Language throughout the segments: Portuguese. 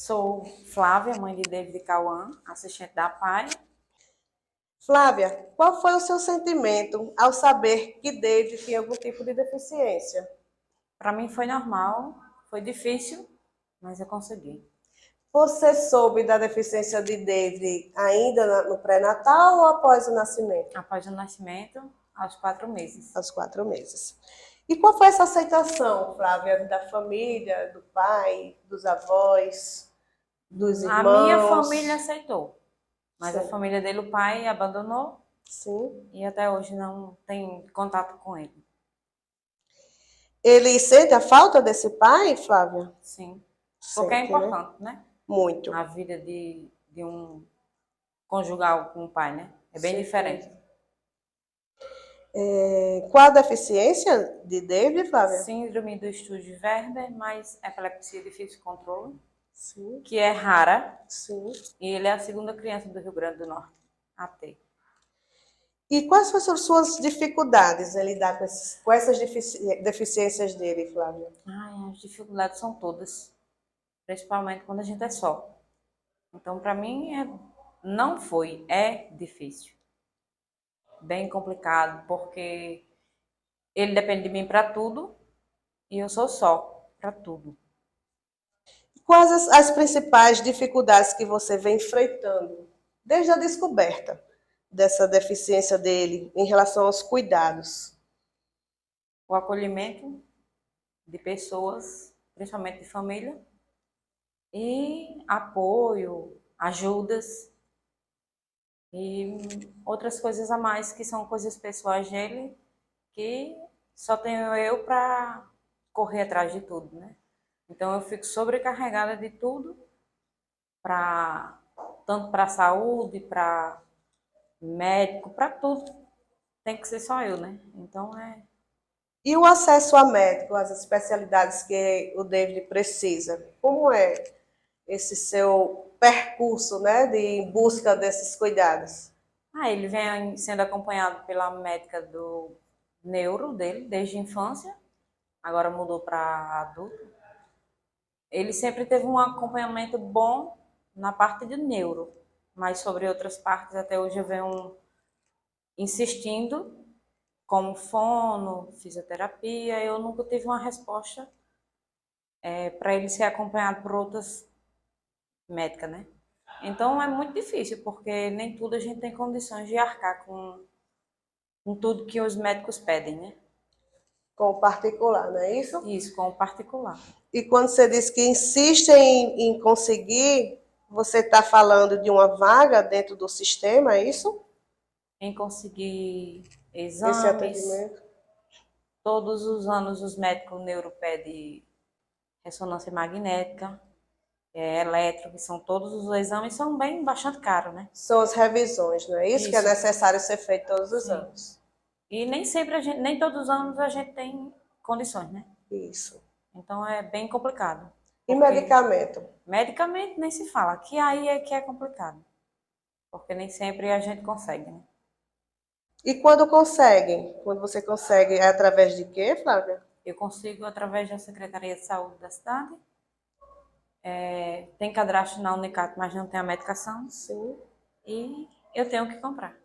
Sou Flávia, mãe de David e Cauã, assistente da PAI. Flávia, qual foi o seu sentimento ao saber que David tinha algum tipo de deficiência? Para mim foi normal, foi difícil, mas eu consegui. Você soube da deficiência de David ainda no pré-natal ou após o nascimento? Após o nascimento, aos 4 meses. Aos 4 meses. E qual foi essa aceitação, Flávia, da família, do pai, dos avós, dos A minha família irmãos? aceitou, mas a Sim. família dele, o pai, abandonou Sim. e até hoje não tem contato com ele. Ele sente a falta desse pai, Flávia? Sim, porque é Sente, né? importante, né? Na Muito. vida de um conjugal com o pai, né? É bem diferente. Certeza. Qual a deficiência de David, Flávia? Síndrome do estúdio de Werber, mais epilepsia de difícil controle, Sim, que é rara, sim. e ele é a segunda criança do Rio Grande do Norte a ter. E quais foram as suas dificuldades em lidar com essas deficiências dele, Flávia? Ai, as dificuldades são todas, principalmente quando a gente é só. Então, para mim, não foi, é difícil, bem complicado, porque ele depende de mim para tudo e eu sou só para tudo. Quais as principais dificuldades que você vem enfrentando desde a descoberta dessa deficiência dele em relação aos cuidados? O acolhimento de pessoas, principalmente de família, e apoio, ajudas e outras coisas a mais que são coisas pessoais dele que só tenho eu para correr atrás de tudo, né? Então eu fico sobrecarregada de tudo para tanto para saúde, para médico, para tudo. Tem que ser só eu, né? Então E o acesso a médico, às especialidades que o David precisa? Como é esse seu percurso, né, de em busca desses cuidados? ele vem sendo acompanhado pela médica do neuro dele desde a infância, agora mudou para adulto. Ele sempre teve um acompanhamento bom na parte de neuro, mas sobre outras partes até hoje eu venho insistindo, como fono, fisioterapia, eu nunca tive uma resposta para ele ser acompanhado por outras médicas, né? Então é muito difícil, porque nem tudo a gente tem condições de arcar com tudo que os médicos pedem, né? Com o particular, não é isso? Isso, com o particular. E quando você diz que insiste em conseguir, você está falando de uma vaga dentro do sistema, é isso? Em conseguir Esse exames, atendimento? todos os anos os médicos neuro pedem ressonância magnética, eletro, que são todos os exames, são bem bastante caros, né? São as revisões, não é isso? Que é Isso, necessário ser feito todos os sim. anos. E nem sempre nem todos os anos a gente tem condições, né? Isso. Então é bem complicado. E Porque medicamento? medicamente nem se fala, que aí é que é complicado. Porque nem sempre a gente consegue, né? E quando conseguem? Quando você consegue, é através de quê, Flávia? Eu consigo através da Secretaria de Saúde da cidade. Tem cadastro na Unicat, mas não tem a medicação. Sim. E eu tenho que comprar.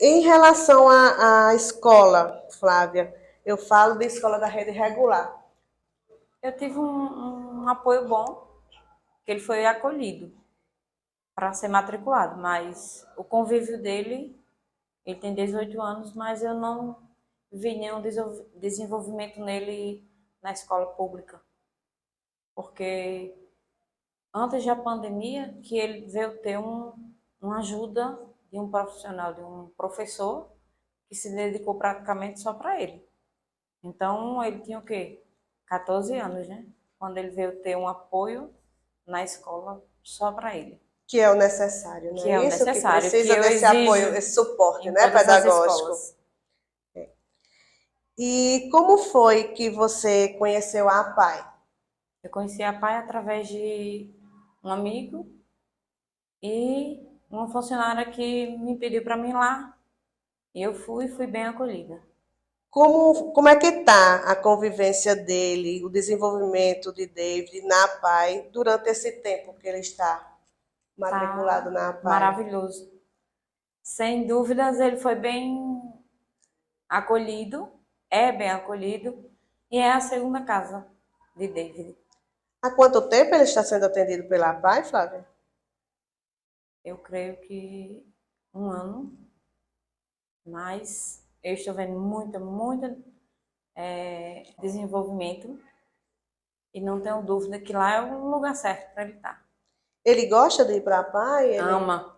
Em relação à escola, Flávia, eu falo da escola da rede regular. Eu tive um apoio bom, que ele foi acolhido para ser matriculado, mas o convívio dele, ele tem 18 anos, mas eu não vi nenhum desenvolvimento nele na escola pública, porque antes da pandemia que ele veio ter uma ajuda de um profissional, de um professor que se dedicou praticamente só para ele. Então ele tinha o quê? 14 anos, né? Quando ele veio ter um apoio na escola só para ele, Que é o necessário, não que é é o isso? Que necessário, que precisa eu desse apoio, exijo esse suporte, em né, todas as pedagógico. escolas. E como foi que você conheceu a APAE? Eu conheci a PAI através de um amigo e uma funcionária que me pediu para mim lá. E eu fui bem acolhida. Como é que está a convivência dele, o desenvolvimento de David na APAE durante esse tempo que ele está matriculado Tá na APAE? maravilhoso. Sem dúvidas, ele foi bem acolhido, é bem acolhido, e é a segunda casa de David. Há quanto tempo ele está sendo atendido pela APAE, Flávia? Eu creio que um ano, mas eu estou vendo muito desenvolvimento e não tenho dúvida que lá é o lugar certo para ele estar. Ele gosta de ir para a APAE? Ama,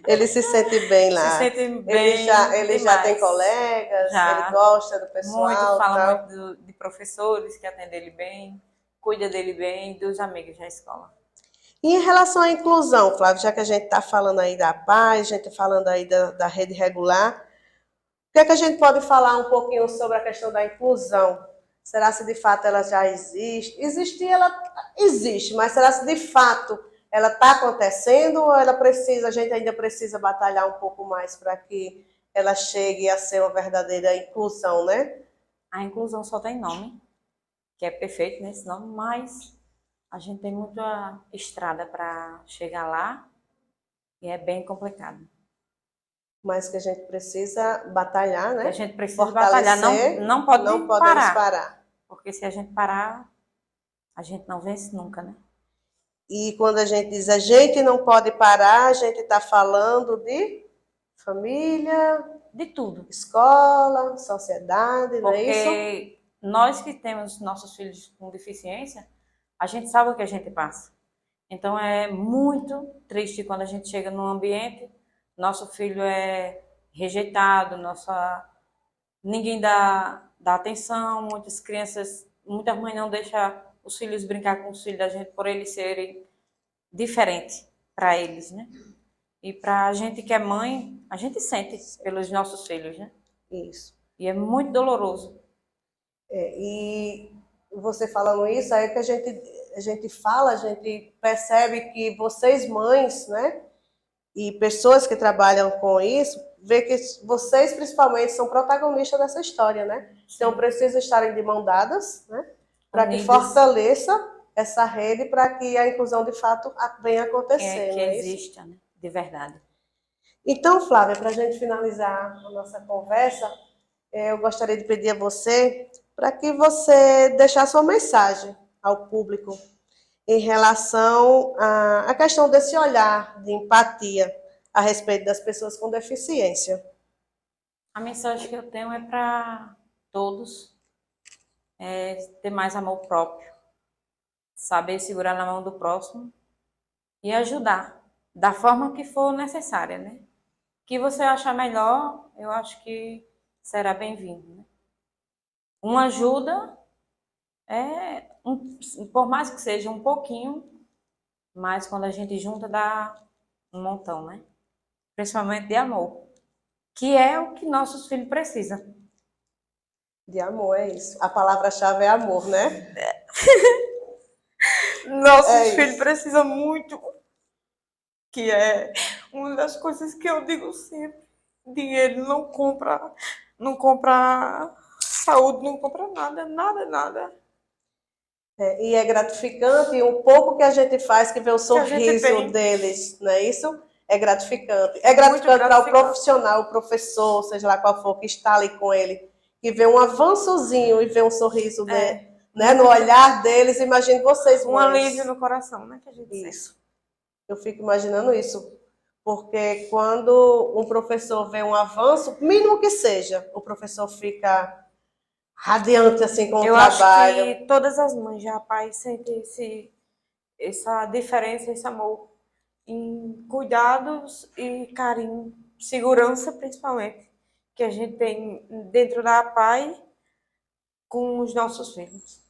Ele se sente bem se lá? sente bem Ele já tem demais. colegas? Ele Já gosta do muito, pessoal, fala muito tal? de professores que atendem ele bem, cuida dele bem, dos amigos da escola. E em relação à inclusão, Flávio, já que a gente está falando aí da APAE, a gente está falando aí da rede regular, o que é que a gente pode falar um pouquinho sobre a questão da inclusão? Será se de fato ela já existe? Existir, ela existe, mas será se de fato ela está acontecendo ou ela precisa, a gente ainda precisa batalhar um pouco mais para que ela chegue a ser uma verdadeira inclusão, né? A inclusão só tem nome, que é perfeito nesse nome, mas a gente tem muita estrada para chegar lá e é bem complicado. Mas que a gente precisa batalhar, Que a né? gente precisa batalhar, Fortalecer, não pode não podemos parar, parar. porque se a gente parar, a gente não vence nunca, né? E quando a gente diz a gente não pode parar, a gente está falando de família, De tudo. escola, sociedade, não é isso? Porque nós que temos nossos filhos com deficiência, a gente sabe o que a gente passa. Então é muito triste quando a gente chega num ambiente, nosso filho é rejeitado, ninguém dá atenção, muitas crianças, muitas mães não deixam os filhos brincar com os filhos da gente por eles serem diferentes para eles, né? E para a gente que é mãe, a gente sente pelos nossos filhos, né? Isso. E é muito doloroso. E você falando isso, aí que a gente fala, a gente percebe que vocês mães, né? E pessoas que trabalham com isso, vê que vocês principalmente são protagonistas dessa história, né? Então Sim. precisam estarem de mão dadas, né? Para que Unidas, fortaleça essa rede para que a inclusão de fato venha acontecer, que não é isso? exista, né? De verdade. Então, Flávia, para a gente finalizar a nossa conversa, eu gostaria de pedir a você para que você deixasse uma mensagem ao público em relação à questão desse olhar de empatia a respeito das pessoas com deficiência. A mensagem que eu tenho é para todos ter mais amor próprio, saber segurar na mão do próximo e ajudar da forma que for necessária, né? O que você achar melhor, eu acho que será bem-vindo, né? Uma ajuda por mais que seja um pouquinho, mas quando a gente junta dá um montão, né? Principalmente de amor, que é o que nossos filhos precisam. De amor, é isso. A palavra-chave é amor, né? Nossos É filhos isso. precisam muito, que é uma das coisas que eu digo sempre. Dinheiro não compra saúde, não compra nada, nada, nada. E é gratificante, e um pouco que a gente faz, que vê o Que a gente sorriso tem deles, não é isso? É gratificante. É muito gratificante para o gratificante. profissional, o professor, seja lá qual for, que está ali com ele, que vê um avançozinho e vê um sorriso né, no Muito, olhar deles. Imagine vocês, um alívio mães. no coração, né, que a gente sente. Isso. Eu fico imaginando isso. Porque quando um professor vê um avanço, mínimo que seja, o professor fica radiante assim com o Eu acho trabalho. que todas as mães já, pai, sentem essa diferença, esse amor em cuidados e carinho, segurança principalmente, que a gente tem dentro da PAI com os nossos filhos.